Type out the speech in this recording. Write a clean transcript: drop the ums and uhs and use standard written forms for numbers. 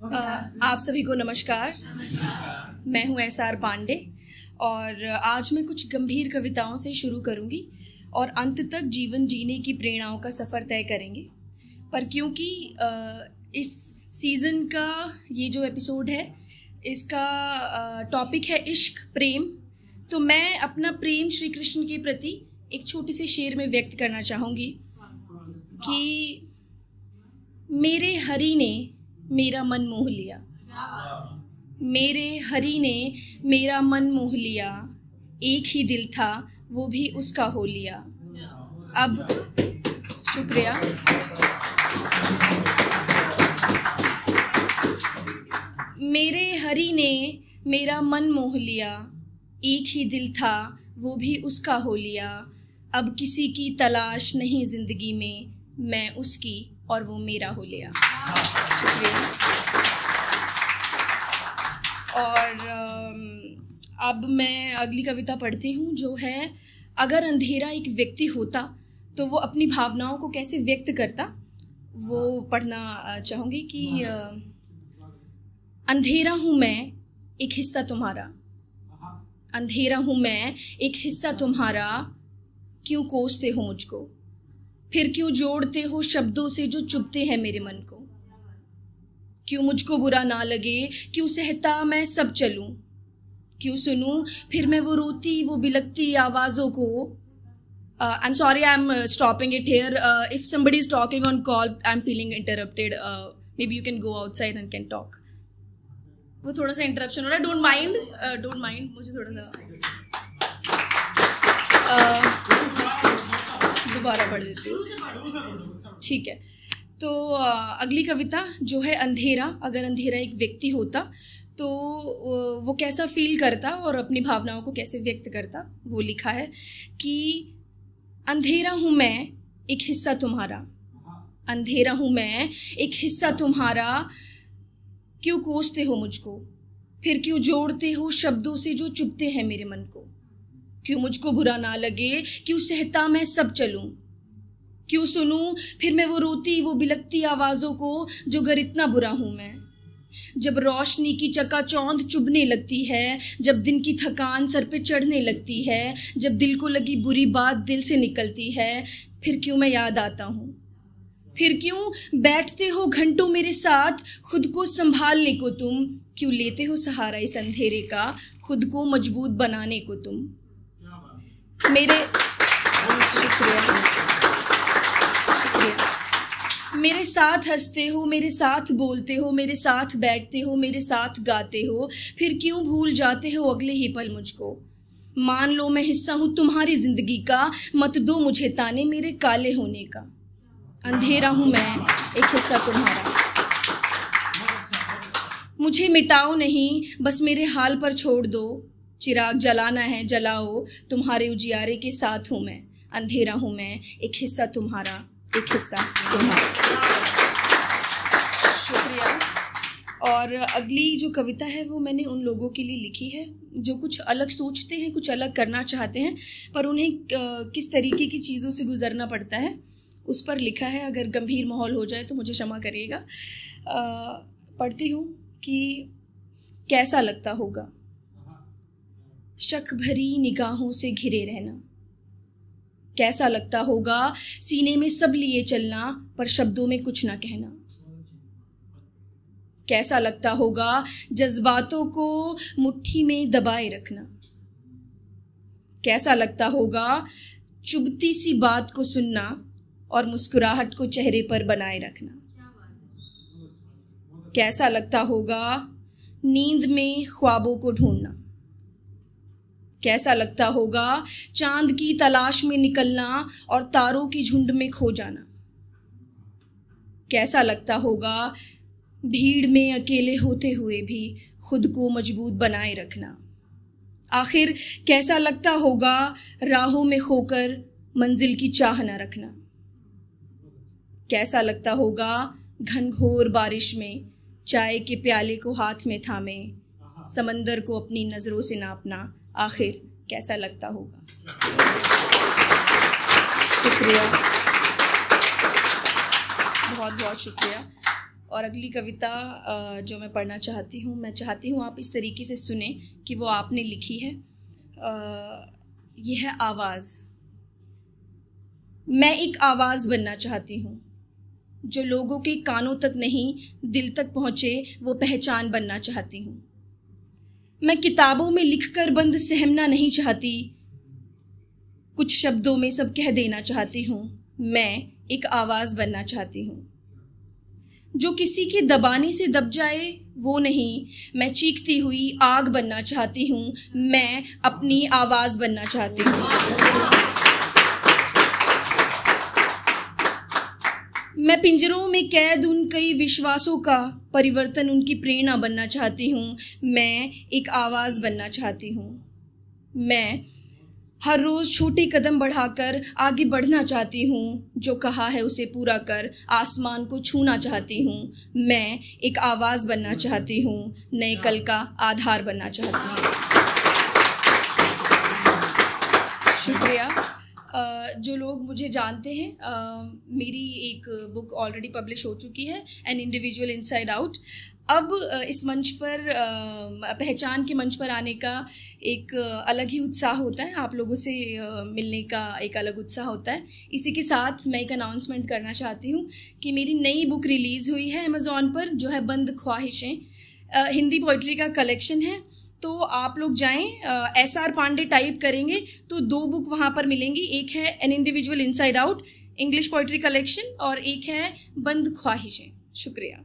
आप सभी को नमस्कार। मैं हूँ SR पांडे और आज मैं कुछ गंभीर कविताओं से शुरू करूँगी और अंत तक जीवन जीने की प्रेरणाओं का सफ़र तय करेंगे। पर क्योंकि इस सीज़न का ये जो एपिसोड है इसका टॉपिक है इश्क प्रेम, तो मैं अपना प्रेम श्री कृष्ण के प्रति एक छोटे से शेर में व्यक्त करना चाहूँगी कि मेरे हरि ने मेरा मन मोह लिया, मेरे हरि ने मेरा मन मोह लिया, एक ही दिल था वो भी उसका हो लिया। अब शुक्रिया। मेरे हरि ने मेरा मन मोह लिया, एक ही दिल था वो भी उसका हो लिया। अब किसी की तलाश नहीं जिंदगी में, मैं उसकी और वो मेरा हो लिया। शुक्रिया। और अब मैं अगली कविता पढ़ती हूँ जो है अगर अंधेरा एक व्यक्ति होता तो वो अपनी भावनाओं को कैसे व्यक्त करता, वो पढ़ना चाहूँगी कि अंधेरा हूँ मैं एक हिस्सा तुम्हारा, अंधेरा हूँ मैं एक हिस्सा तुम्हारा, क्यों कोसते हो मुझको, फिर क्यों जोड़ते हो शब्दों से जो चुभते हैं मेरे मन को, क्यों मुझको बुरा ना लगे, क्यों सहता मैं सब चलूं, क्यों सुनूं फिर मैं वो रोती वो बिलकती आवाज़ों को। I am sorry, I am stopping it here. If somebody is talking on call, I am feeling interrupted, may be you can go outside and can talk. वो थोड़ा सा इंटरप्शन हो रहा है, डोंट माइंड, मुझे थोड़ा सा दोबारा पढ़ देती हूँ, ठीक है। तो अगली कविता जो है अंधेरा, अगर अंधेरा एक व्यक्ति होता तो वो कैसा फील करता और अपनी भावनाओं को कैसे व्यक्त करता, वो लिखा है कि अंधेरा हूँ मैं एक हिस्सा तुम्हारा, अंधेरा हूँ मैं एक हिस्सा तुम्हारा, क्यों कोसते हो मुझको, फिर क्यों जोड़ते हो शब्दों से जो चुभते हैं मेरे मन को, क्यों मुझको बुरा ना लगे, क्यों सहता मैं सब चलूं, क्यों सुनूं फिर मैं वो रोती वो बिलकती आवाज़ों को जो गर इतना बुरा हूँ मैं। जब रोशनी की चकाचौंध चुभने लगती है, जब दिन की थकान सर पे चढ़ने लगती है, जब दिल को लगी बुरी बात दिल से निकलती है, फिर क्यों मैं याद आता हूँ, फिर क्यों बैठते हो घंटों मेरे साथ खुद को संभालने को तुम, क्यों लेते हो सहारा इस अंधेरे का खुद को मजबूत बनाने को तुम। मेरे मेरे साथ हंसते हो, मेरे साथ बोलते हो, मेरे साथ बैठते हो, मेरे साथ गाते हो, फिर क्यों भूल जाते हो अगले ही पल मुझको। मान लो मैं हिस्सा हूँ तुम्हारी जिंदगी का, मत दो मुझे ताने मेरे काले होने का। अंधेरा हूँ मैं एक हिस्सा तुम्हारा, मुझे मिटाओ नहीं बस मेरे हाल पर छोड़ दो, चिराग जलाना है जलाओ तुम्हारे उजियारे के साथ हूँ मैं। अंधेरा हूँ मैं एक हिस्सा तुम्हारा, एक हिस्सा तुम्हारा। शुक्रिया। और अगली जो कविता है वो मैंने उन लोगों के लिए लिखी है जो कुछ अलग सोचते हैं, कुछ अलग करना चाहते हैं, पर उन्हें किस तरीके की चीज़ों से गुजरना पड़ता है उस पर लिखा है। अगर गंभीर माहौल हो जाए तो मुझे क्षमा करिएगा। पढ़ती हूँ कि कैसा लगता होगा शक भरी निगाहों से घिरे रहना, कैसा लगता होगा सीने में सब लिए चलना पर शब्दों में कुछ ना कहना, कैसा लगता होगा जज्बातों को मुट्ठी में दबाए रखना, कैसा लगता होगा चुभती सी बात को सुनना और मुस्कुराहट को चेहरे पर बनाए रखना, कैसा लगता होगा नींद में ख्वाबों को ढूंढना, कैसा लगता होगा चांद की तलाश में निकलना और तारों की झुंड में खो जाना, कैसा लगता होगा भीड़ में अकेले होते हुए भी खुद को मजबूत बनाए रखना, आखिर कैसा लगता होगा राहों में खोकर मंजिल की चाह न रखना, कैसा लगता होगा घनघोर बारिश में चाय के प्याले को हाथ में थामे समंदर को अपनी नज़रों से नापना, आखिर कैसा लगता होगा। शुक्रिया, बहुत बहुत शुक्रिया। और अगली कविता जो मैं पढ़ना चाहती हूँ, मैं चाहती हूँ आप इस तरीके से सुने कि वो आपने लिखी है। ये है आवाज़। मैं एक आवाज़ बनना चाहती हूँ जो लोगों के कानों तक नहीं दिल तक पहुँचे, वो पहचान बनना चाहती हूँ। मैं किताबों में लिखकर बंद सहमना नहीं चाहती, कुछ शब्दों में सब कह देना चाहती हूँ। मैं एक आवाज़ बनना चाहती हूँ जो किसी के दबाने से दब जाए वो नहीं, मैं चीखती हुई आग बनना चाहती हूँ। मैं अपनी आवाज़ बनना चाहती हूँ। मैं पिंजरों में कैद उन कई विश्वासों का परिवर्तन उनकी प्रेरणा बनना चाहती हूँ। मैं एक आवाज़ बनना चाहती हूँ। मैं हर रोज़ छोटे कदम बढ़ाकर आगे बढ़ना चाहती हूँ, जो कहा है उसे पूरा कर आसमान को छूना चाहती हूँ। मैं एक आवाज़ बनना चाहती हूँ, नए कल का आधार बनना चाहती हूँ। शुक्रिया। जो लोग मुझे जानते हैं, मेरी एक बुक ऑलरेडी पब्लिश हो चुकी है, एन इंडिविजुअल इनसाइड आउट। अब इस मंच पर पहचान के मंच पर आने का एक अलग ही उत्साह होता है, आप लोगों से मिलने का एक अलग उत्साह होता है। इसी के साथ मैं एक अनाउंसमेंट करना चाहती हूँ कि मेरी नई बुक रिलीज़ हुई है अमेज़ॉन पर, जो है बंद ख्वाहिशें, हिंदी पोइट्री का कलेक्शन है। तो आप लोग जाएं, SR पांडे टाइप करेंगे तो 2 बुक वहाँ पर मिलेंगी। एक है an individual inside out English poetry collection और एक है बंद ख्वाहिशें। शुक्रिया।